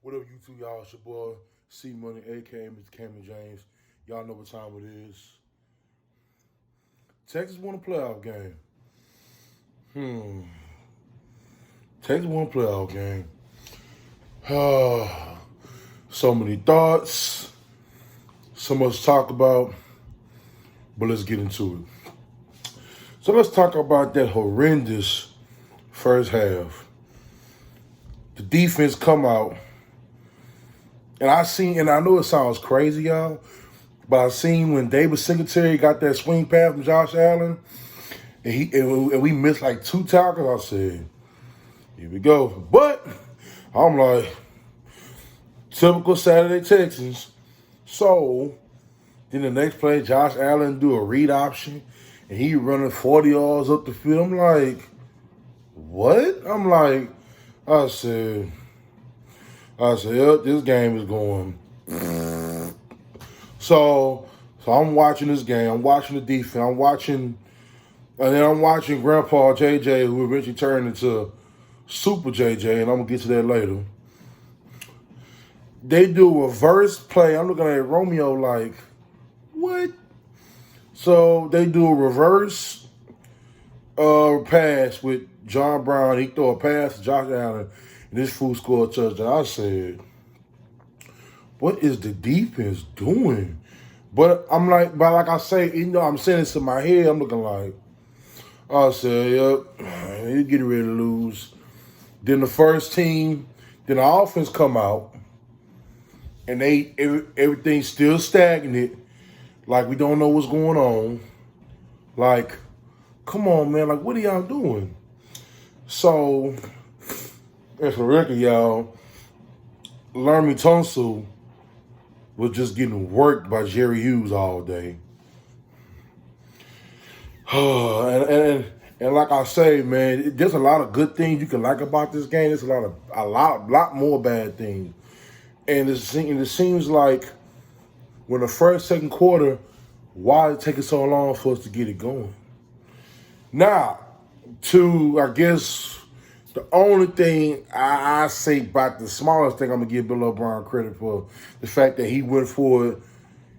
What up, YouTube, y'all? It's your boy, C Money, aka Mr. Cameron James. Y'all know what time it is. Texas won a playoff game. Texas won a playoff game. So many thoughts, so much to talk about, but let's get into it. So let's talk about that horrendous first half. The defense come out, and I know it sounds crazy, y'all, but I seen when David Singletary got that swing pass from Josh Allen, and we missed like 2 tackles. I said, here we go. But I'm like, typical Saturday Texans. So then the next play, Josh Allen do a read option, and he running 40 yards up the field. I'm like, what? I said, yep, this game is going. So I'm watching this game. I'm watching the defense. And then I'm watching Grandpa JJ, who eventually turned into Super JJ, and I'm gonna get to that later. They do a reverse play. I'm looking at Romeo like, what? So they do a reverse pass with John Brown. He throw a pass to Josh Allen, and this fool scored a touchdown. I said, what is the defense doing? But like I say, I'm saying this in my head. I'm looking like, I said, yep, you're getting ready to lose. Then the first team, then the offense come out, and everything's still stagnant. Like, we don't know what's going on. Like, come on, man. Like, what are y'all doing? So, as for record, y'all, Laramie Tunsil was just getting worked by Jerry Hughes all day. And like I say, man, there's a lot of good things you can like about this game. There's a lot more bad things. And it seems like when the first, second quarter, why is it taking so long for us to get it going? Now, I guess, the only thing I say about the smallest thing, I'm going to give Bill O'Brien credit for the fact that he went for it.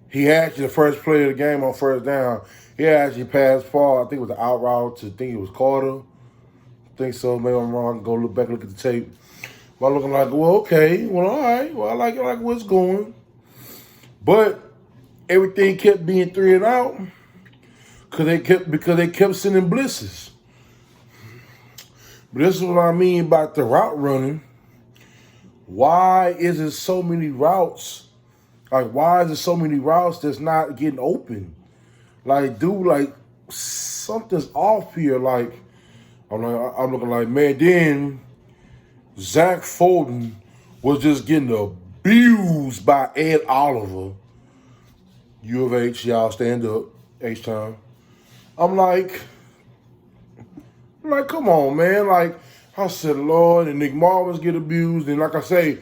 He actually, the first play of the game on first down, he actually passed far. I think it was an out route to, I think it was Carter. I think so. Maybe I'm wrong. Go look back and look at the tape. But I'm looking like, well, okay. Well, all right. Well, I like where it's going. But everything kept being 3 and out because they kept sending blitzes. But this is what I mean about the route running. Why is it so many routes? Like, why is there so many routes that's not getting open? Like, dude, like, something's off here. Like, I'm looking like, man, then Zach Fulton was just getting abused by Ed Oliver. U of H, y'all stand up, H-Time. I'm like, come on, man. Like, I said, Lord, and Nick Marvins get abused. And like I say,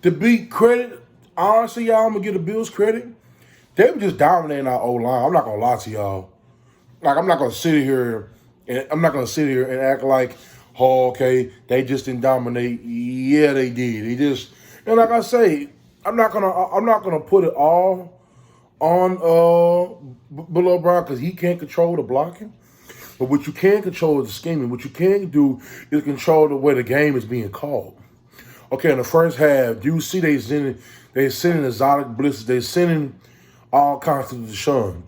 to be credit, honestly, y'all, I'm going to give the Bills credit. They were just dominating our O-line. I'm not going to lie to y'all. Like, I'm not going to sit here and act like, oh, okay, they just didn't dominate. Yeah, they did. And like I say, I'm not gonna put it all on Bill O'Brien because he can't control the blocking. But what you can control is the scheming. What you can do is control the way the game is being called. Okay, in the first half, you see they sending exotic blitzes. They sending all kinds of Deshaun.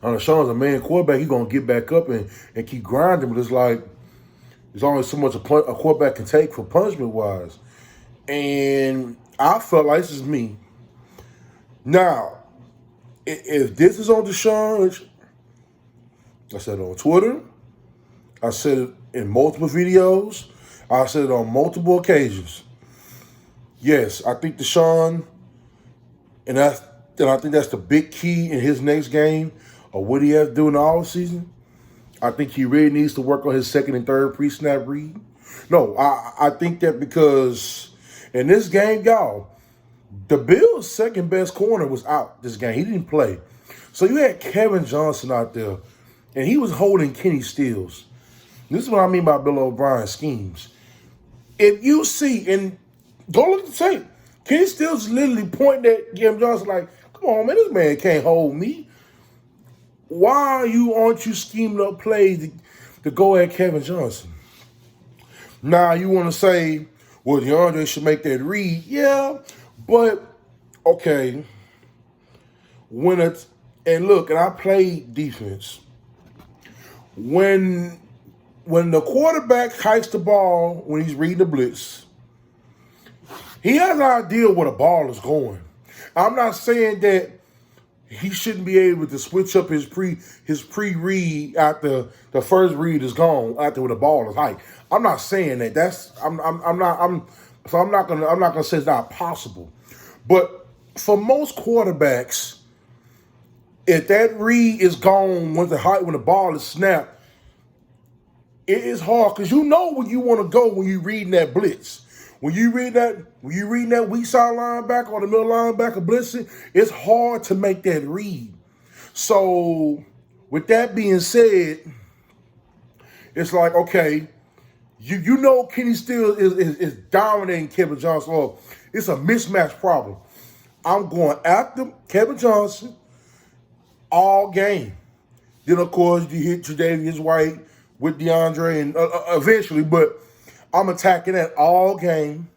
Now, Deshaun's a man quarterback. He's going to get back up and keep grinding. But it's like, there's only so much a quarterback can take for punishment-wise. And I felt like, this is me. Now, if this is on Deshaun, which I said it on Twitter, I said it in multiple videos, I said it on multiple occasions. Yes, I think Deshaun, and I think that's the big key in his next game of what he has to do in the offseason. I think he really needs to work on his second and third pre-snap read. No, I think that because in this game, y'all, the Bills' second best corner was out this game. He didn't play. So you had Kevin Johnson out there, and he was holding Kenny Stills. This is what I mean by Bill O'Brien schemes. If you see, and Go look at the tape. Kenny Stills literally pointing at Cam Johnson like, come on, man, this man can't hold me. Why aren't you scheming up plays to go at Kevin Johnson? Now you want to say, well, DeAndre should make that read. Yeah, but okay. And I played defense. When the quarterback hikes the ball when he's reading the blitz, he has an idea where the ball is going. I'm not saying that he shouldn't be able to switch up his pre-read after the first read is gone, after the ball is hiked. I'm not saying that. I'm not gonna say it's not possible. But for most quarterbacks, if that read is gone when the ball is snapped, it is hard because you know where you want to go when you're reading that blitz. When you read that weak side linebacker or the middle linebacker blitzing, it's hard to make that read. So, with that being said, it's like, okay, you know Kenny Stills is dominating Kevin Johnson. Or it's a mismatch problem. I'm going after Kevin Johnson all game. Then, of course, you hit Tre'Davious White with DeAndre and eventually, but I'm attacking that all game.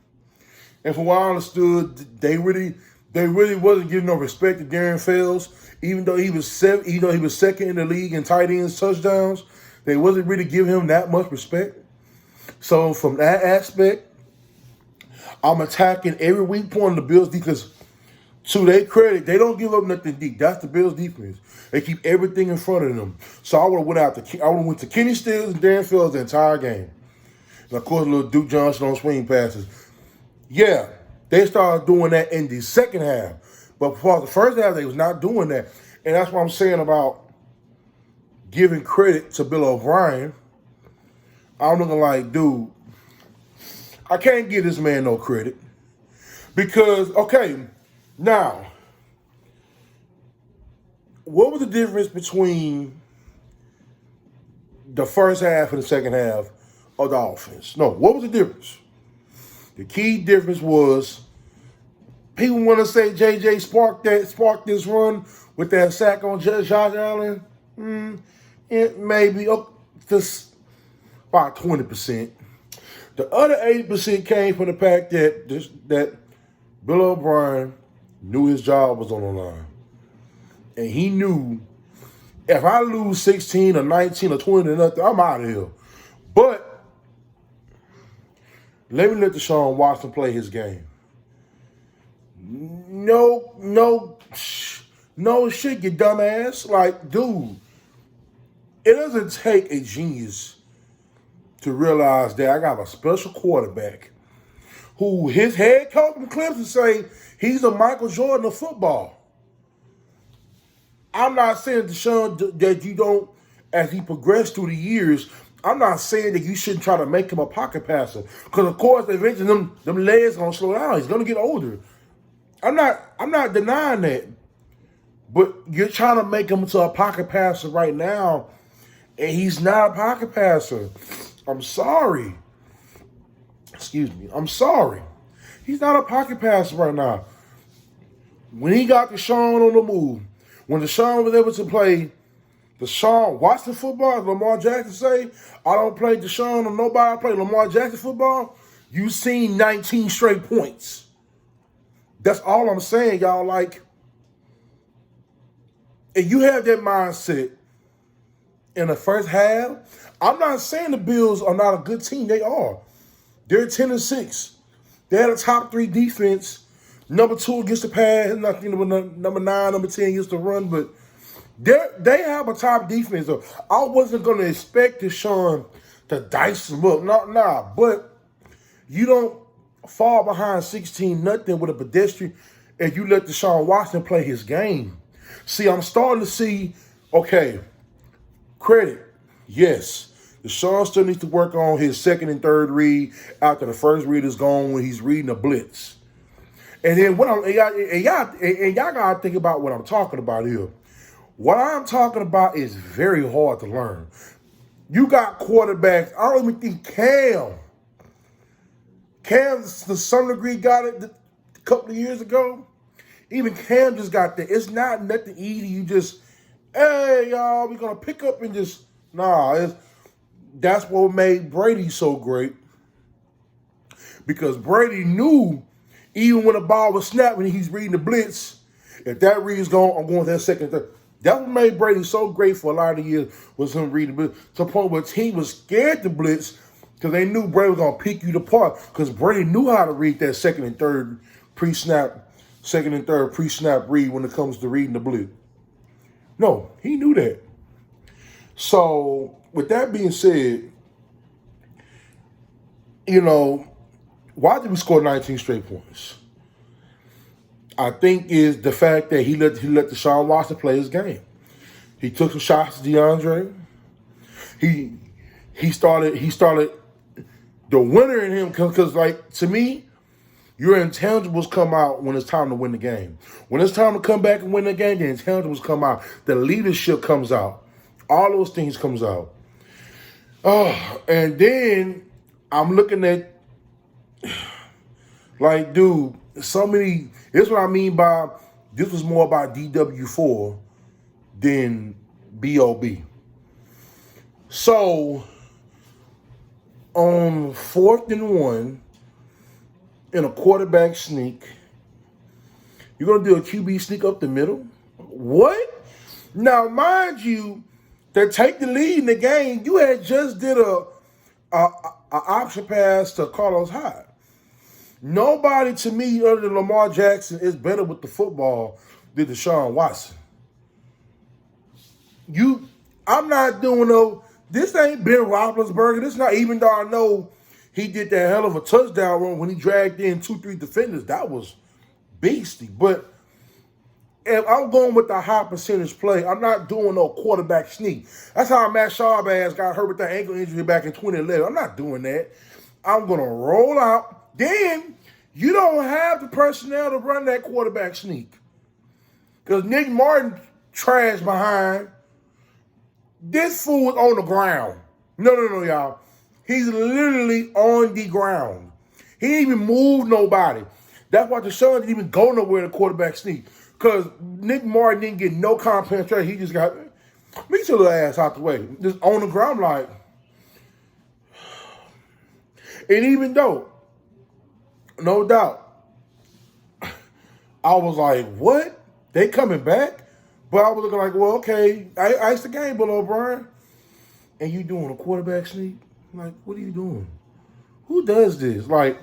And from what I understood, they really wasn't giving no respect to Darren Fells, even though he was second in the league in tight ends touchdowns. They wasn't really giving him that much respect. So from that aspect, I'm attacking every weak point of the Bills because, to their credit, they don't give up nothing deep. That's the Bills' defense. They keep everything in front of them. So I would have went to Kenny Stills and Darren Fells the entire game. And of course, little Duke Johnson on swing passes. Yeah, they started doing that in the second half. But for the first half, they was not doing that. And that's what I'm saying about giving credit to Bill O'Brien. I'm looking like, dude, I can't give this man no credit. Because, okay, now, what was the difference between the first half and the second half of the offense? No, what was the difference? The key difference was people want to say JJ sparked this run with that sack on Josh Allen. It maybe just about 20%. The other 80% came from the fact that Bill O'Brien knew his job was on the line. And he knew if I lose 16 or 19 or 20 to nothing, I'm out of here. But let me let Deshaun Watson play his game. No shit, you dumbass. Like, dude, it doesn't take a genius to realize that I got a special quarterback who his head coach from Clemson say he's a Michael Jordan of football. I'm not saying, Deshaun, that you don't, as he progressed through the years, I'm not saying that you shouldn't try to make him a pocket passer. Because, of course, eventually them legs going to slow down. He's going to get older. I'm not denying that. But you're trying to make him into a pocket passer right now, and he's not a pocket passer. I'm sorry. Excuse me. I'm sorry. He's not a pocket passer right now. When he got Deshaun on the move, when Deshaun was able to play Deshaun Watson football, as Lamar Jackson say, I don't play Deshaun or nobody, I play Lamar Jackson football, you seen 19 straight points. That's all I'm saying, y'all. Like, if you have that mindset in the first half, I'm not saying the Bills are not a good team. They are. They're 10-6. They're the top 3 defense. Number 2 against the pass, number 9, number 10 against the run, but they have a top defense. So I wasn't going to expect Deshaun to dice them up. Nah, but you don't fall behind 16-0 with a pedestrian if you let Deshaun Watson play his game. See, I'm starting to see, okay, credit, yes. Deshaun still needs to work on his second and third read after the first read is gone when he's reading a blitz. And then y'all gotta think about what I'm talking about here. What I'm talking about is very hard to learn. You got quarterbacks. I don't even think Cam, to some degree, got it a couple of years ago. Even Cam just got that. It's not nothing easy. You just, hey, y'all, we're going to pick up and just, that's what made Brady so great. Because Brady knew, even when the ball was snapped and he's reading the blitz, if that read's gone, I'm going to that second, third. That's what made Brady so great for a lot of years, was him reading the blitz. To the point where the team was scared to blitz because they knew Brady was going to pick you apart, because Brady knew how to read that second and third pre-snap read when it comes to reading the blitz. No, he knew that. So, with that being said, why did we score 19 straight points? I think is the fact that he let Deshaun Watson play his game. He took some shots to DeAndre. He started the winner in him, because like, to me, your intangibles come out when it's time to win the game. When it's time to come back and win the game, the intangibles come out. The leadership comes out. All those things comes out. And then I'm looking at, like, dude, so many. This is what I mean by, this was more about DW4 than BOB. So, on 4th and 1, in a quarterback sneak, you're going to do a QB sneak up the middle? What? Now, mind you, to take the lead in the game, you had just did a option pass to Carlos Hyde. Nobody, to me, other than Lamar Jackson, is better with the football than Deshaun Watson. I'm not doing this ain't Ben Roethlisberger. This not, even though I know he did that hell of a touchdown run when he dragged in 2-3 defenders. That was beastie. But if I'm going with the high percentage play, I'm not doing no quarterback sneak. That's how Matt Schaub got hurt with that ankle injury back in 2011. I'm not doing that. I'm going to roll out. Then you don't have the personnel to run that quarterback sneak, because Nick Martin trashed behind. This fool was on the ground. No, y'all. He's literally on the ground. He didn't even move nobody. That's why Deshaun didn't even go nowhere in the quarterback sneak, because Nick Martin didn't get no compensation. He just got, get your little ass out the way. Just on the ground, like. And even though, no doubt, I was like, what? They coming back? But I was looking like, well, okay, ice the game, Bill O'Brien. And you doing a quarterback sneak? Like, what are you doing? Who does this? Like,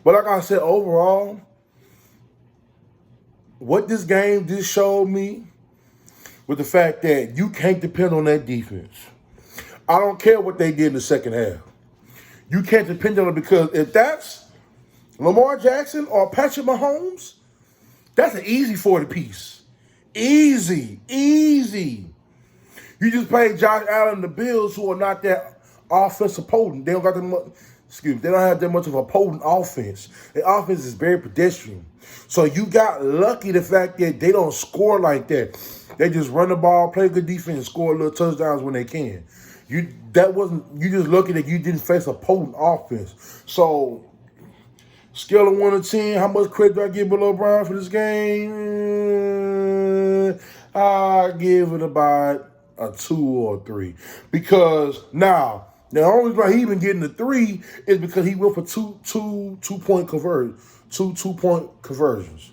but like I said, overall, what this game just showed me was the fact that you can't depend on that defense. I don't care what they did in the second half. You can't depend on it, because if that's Lamar Jackson or Patrick Mahomes, that's an easy 40 piece. Easy. You just played Josh Allen and the Bills, who are not that offensive potent. They don't got that much. They don't have that much of a potent offense. Their offense is very pedestrian. So you got lucky the fact that they don't score like that. They just run the ball, play good defense, and score little touchdowns when they can. You just lucky that you didn't face a potent offense. So, scale of 1 to 10, how much credit do I give Bill O'Brien for this game? I give it about a 2 or a 3. Because now, the only reason he been getting a 3 is because he went for two-point conversions.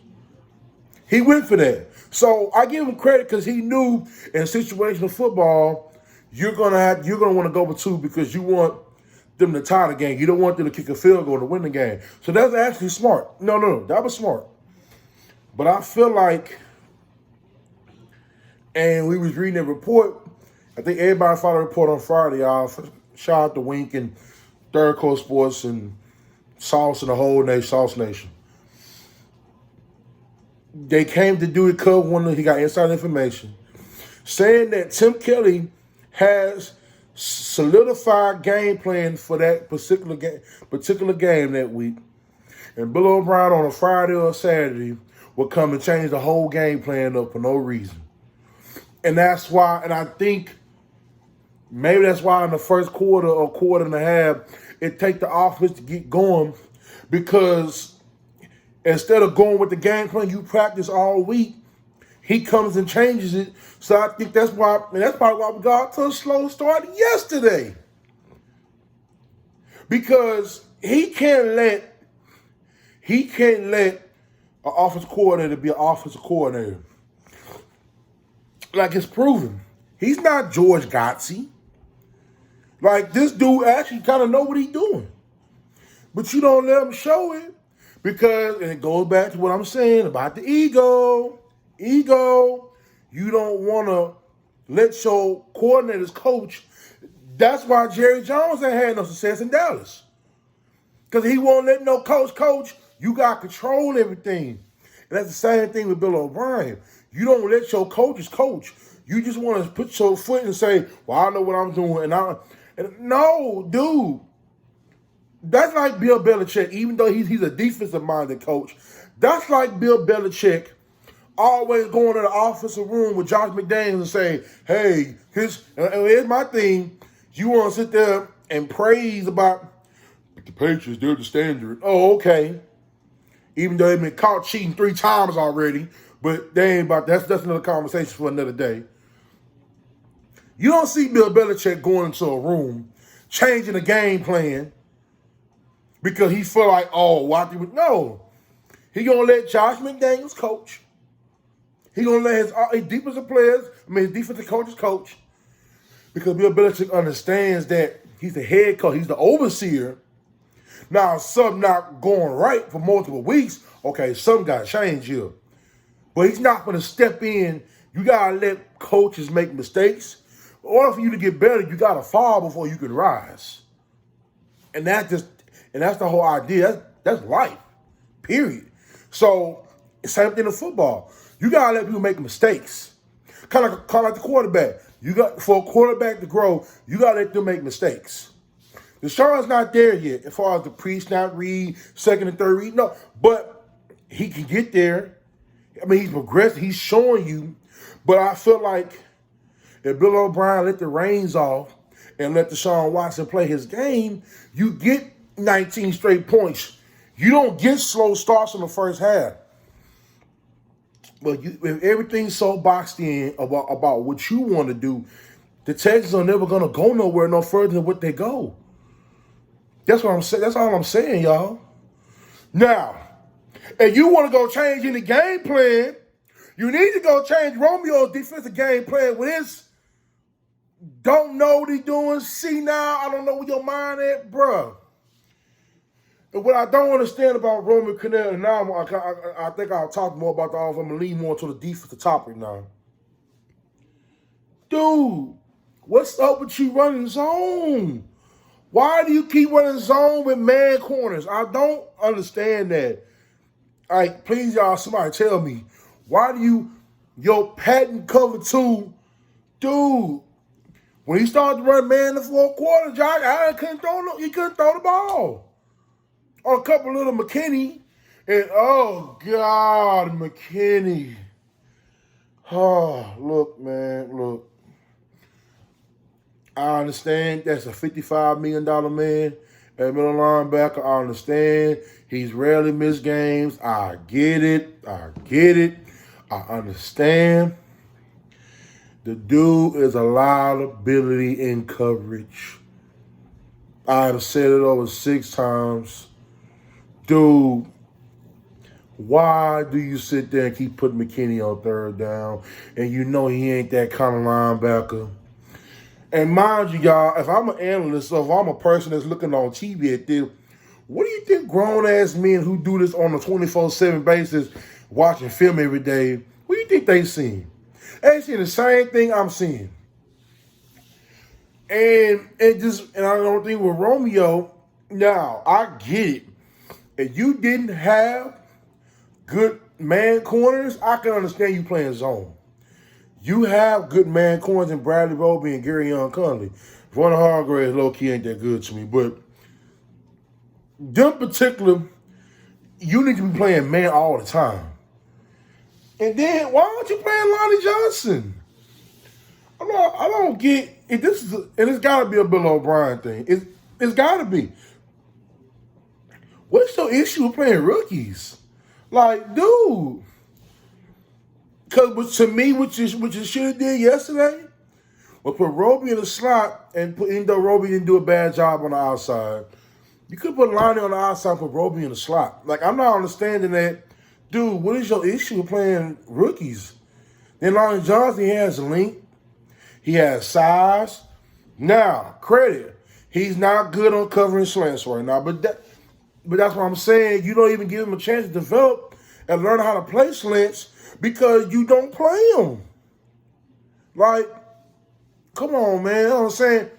He went for that. So I give him credit, because he knew in situational football, you're gonna want to go for 2, because you want them to tie the game. You don't want them to kick a field goal to win the game. So that's actually smart. No, that was smart. But I feel like, and we was reading a report, I think everybody followed the report on Friday, y'all. Shout out to Wink and Third Coast Sports and Sauce and the whole nation, Sauce Nation. They came to do the Cub one. He got inside information saying that Tim Kelly has solidified game plan for that particular game that week, and Bill O'Brien on a Friday or a Saturday will come and change the whole game plan up for no reason. And that's why, and I think maybe that's why in the first quarter or quarter and a half, it take the offense to get going, because instead of going with the game plan you practice all week, he comes and changes it. So I think that's why, and that's probably why we got to a slow start yesterday. Because he can't let an offensive coordinator be an offensive coordinator. Like, it's proven. He's not George Godsey. Like, this dude actually kind of know what he's doing. But you don't let him show it, because, and it goes back to what I'm saying about the ego. Ego, you don't want to let your coordinators coach. That's why Jerry Jones ain't had no success in Dallas. Because he won't let no coach. You got to control everything. And that's the same thing with Bill O'Brien. You don't let your coaches coach. You just want to put your foot and say, well, I know what I'm doing. And no, dude. That's like Bill Belichick, even though he's a defensive-minded coach. That's like Bill Belichick always going to the offensive room with Josh McDaniels and saying, hey, here's my thing. You want to sit there and praise about the Patriots, they're the standard. Oh, okay. Even though they've been caught cheating 3 times already, but they ain't about that's another conversation for another day. You don't see Bill Belichick going into a room, changing the game plan because he feel like, oh, no. He gonna let Josh McDaniels coach. He gonna let his defensive coaches coach, because Bill Belichick understands that he's the head coach, he's the overseer. Now, something not going right for multiple weeks, okay, something got to change here. But he's not going to step in. You got to let coaches make mistakes. In order for you to get better, you got to fall before you can rise. And that's the whole idea. That's life, period. So, same thing in football. You got to let people make mistakes. Kind of like the quarterback. For a quarterback to grow, you got to let them make mistakes. Deshaun's not there yet as far as the pre-snap read, second and third read. No, but he can get there. I mean, he's progressed. He's showing you. But I feel like if Bill O'Brien let the reins off and let Deshaun Watson play his game, you get 19 straight points. You don't get slow starts in the first half. But if everything's so boxed in about what you want to do, the Texans are never going to go nowhere no further than what they go. That's what I'm saying. That's all I'm saying, y'all. Now, if you want to go change any game plan, you need to go change Romeo's defensive game plan with his don't know what he's doing, see now, I don't know where your mind at, bruh. And what I don't understand about Romeo Crennel, and now I think I'll talk more about the offense. I'm going to lean more to the defensive topic now. Dude, what's up with you running zone? Why do you keep running zone with man corners? I don't understand that. Like, please, y'all, somebody tell me. Why do your patent cover 2, dude, when he started to run man in the fourth quarter, Josh, he couldn't throw the ball. On a couple little McKinney, and oh, God, McKinney. Oh, look, man, look. I understand that's a $55 million man at middle linebacker. I understand he's rarely missed games. I get it. I understand. The dude is a liability in coverage. I have said it over 6 times. Dude, why do you sit there and keep putting McKinney on third down and you know he ain't that kind of linebacker? And mind you, y'all, if I'm an analyst or if I'm a person that's looking on TV at this, what do you think grown-ass men who do this on a 24/7 basis, watching film every day, what do you think they seeing? They seeing the same thing I'm seeing. And I don't think with Romeo, now, I get it. If you didn't have good man corners, I can understand you playing zone. You have good man corners in Bradley Roby and Gary Young Conley. Ron Hargrave low-key ain't that good to me, but them particular, you need to be playing man all the time. And then, why aren't you playing Lonnie Johnson? I don't get it. And it's got to be a Bill O'Brien thing. It's got to be. What's your issue with playing rookies? Like, dude. Because to me, what you should have did yesterday was put Roby in the slot and even though Roby didn't do a bad job on the outside, you could put Lonnie on the outside and put Roby in the slot. Like, I'm not understanding that. Dude, what is your issue with playing rookies? Then Lonnie Johnson, he has length. He has size. Now, credit. He's not good on covering slants right now. But that's what I'm saying. You don't even give him a chance to develop and learn how to play slants because you don't play them. Like, come on, man. You know what I'm saying?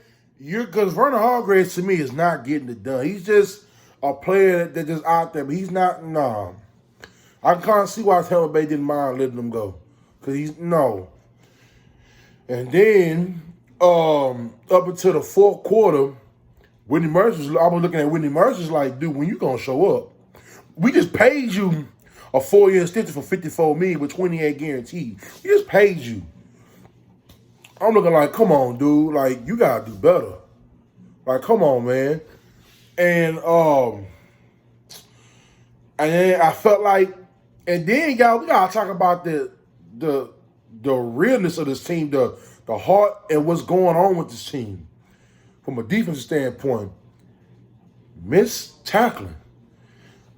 Because Vernon Hargreaves, to me, is not getting it done. He's just a player that's just out there, but he's not, nah. I can't see why Tampa Bay didn't mind letting him go. Because he's, no. And then, up until the fourth quarter, I was looking at Whitney Mercer's like, dude, when you going to show up? We just paid you a 4-year extension for $54 million with 28 guaranteed. We just paid you. I'm looking like, come on, dude. Like, you got to do better. Like, come on, man. And then I felt like, and then, y'all, we got to talk about the realness of this team, the heart and what's going on with this team from a defensive standpoint. Missed tackling.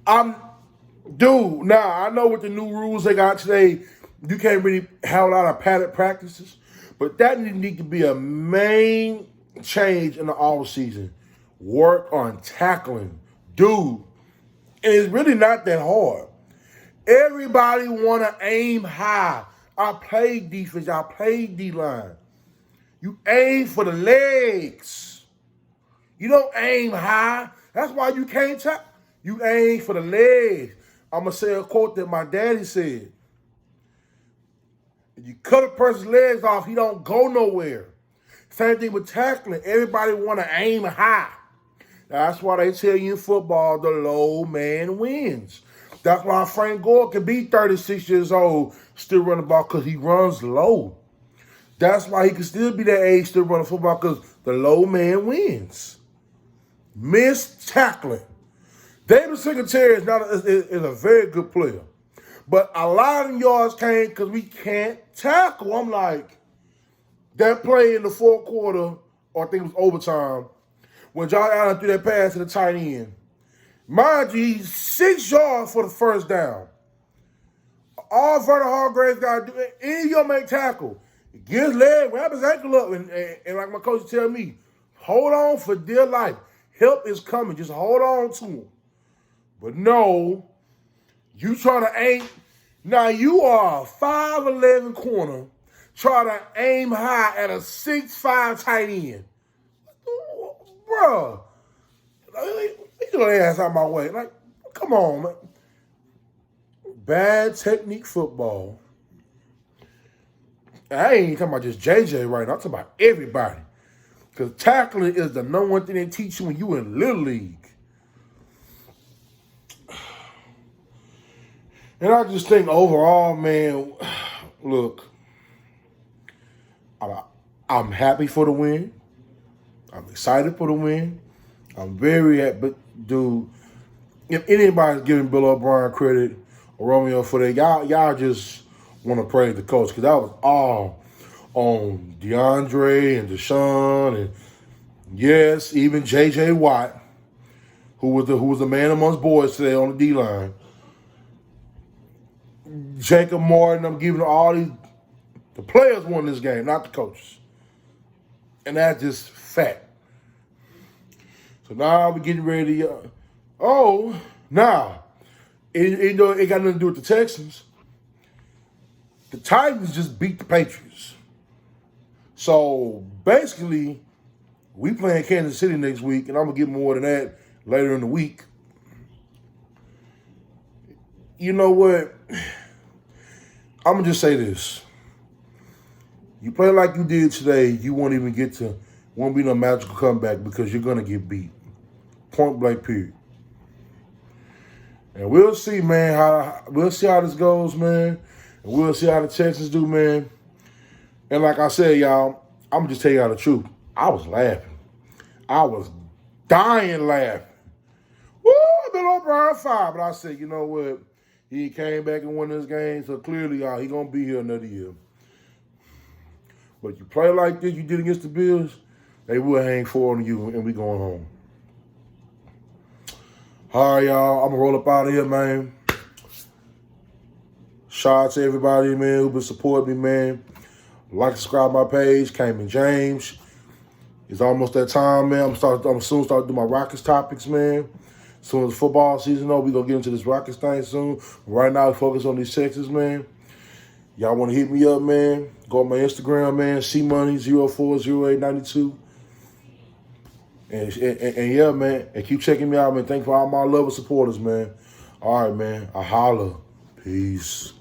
Dude, now I know with the new rules they got today, you can't really have a lot of padded practices, but that need to be a main change in the offseason. Work on tackling. Dude, and it's really not that hard. Everybody want to aim high. I play defense. I play D-line. You aim for the legs. You don't aim high. That's why you can't tackle. You aim for the legs. I'm going to say a quote that my daddy said. If you cut a person's legs off, he don't go nowhere. Same thing with tackling. Everybody want to aim high. That's why they tell you in football, the low man wins. That's why Frank Gore can be 36 years old, still running the ball because he runs low. That's why he can still be that age, still running football because the low man wins. Missed tackling. David Singletary is a very good player. But a lot of them yards came because we can't tackle. I'm like, that play in the fourth quarter, or I think it was overtime, when Josh Allen threw that pass to the tight end. Mind you, he's 6 yards for the first down. All Vernon Hargreaves got to do, any of y'all make tackle. Get his leg, wrap his ankle up, and like my coach tell me, hold on for dear life. Help is coming. Just hold on to him. But no, you trying to aim. Now you are a 5'11" corner trying to aim high at a 6'5" tight end. Bruh. Get your ass out of my way. Like, come on, man. Bad technique football. I ain't even talking about just JJ right now. I'm talking about everybody. Because tackling is the number one thing they teach you when you in Little League. And I just think overall, man, look, I'm happy for the win. I'm excited for the win. I'm very happy. But, dude, if anybody's giving Bill O'Brien credit or Romeo for that, y'all just want to praise the coach because that was all on DeAndre and Deshaun and, yes, even J.J. Watt, who was the man amongst boys today on the D-line. Jacob Martin, I'm giving all these. The players won this game, not the coaches. And that's just fact. So now we're getting ready. Now, it got nothing to do with the Texans. The Titans just beat the Patriots. So basically, we playing Kansas City next week, and I'm going to get more than that later in the week. You know what? I'm going to just say this. You play like you did today, you won't be no magical comeback because you're going to get beat. Point blank, period. And we'll see, man, we'll see how this goes, man. And we'll see how the Texans do, man. And like I said, y'all, I'm going to just tell y'all the truth. I was laughing. I was dying laughing. Woo, Bill O'Brien. around 5, but I said, you know what? He came back and won this game, so clearly he going to be here another year. But if you play like this, you did against the Bills, they will hang 4 on you, and we going home. All right, y'all. I'm going to roll up out of here, man. Shout out to everybody, man, who been supporting me, man. Like, subscribe my page, Cayman James. It's almost that time, man. I'm soon start to do my Rockets topics, man. As soon as football season over, we going to get into this Rockets thing soon. Right now, we focus on these Texans, man. Y'all want to hit me up, man? Go on my Instagram, man. cmoney040892. And yeah, man. And keep checking me out, man. Thanks for all my love and supporters, man. All right, man. I holla. Peace.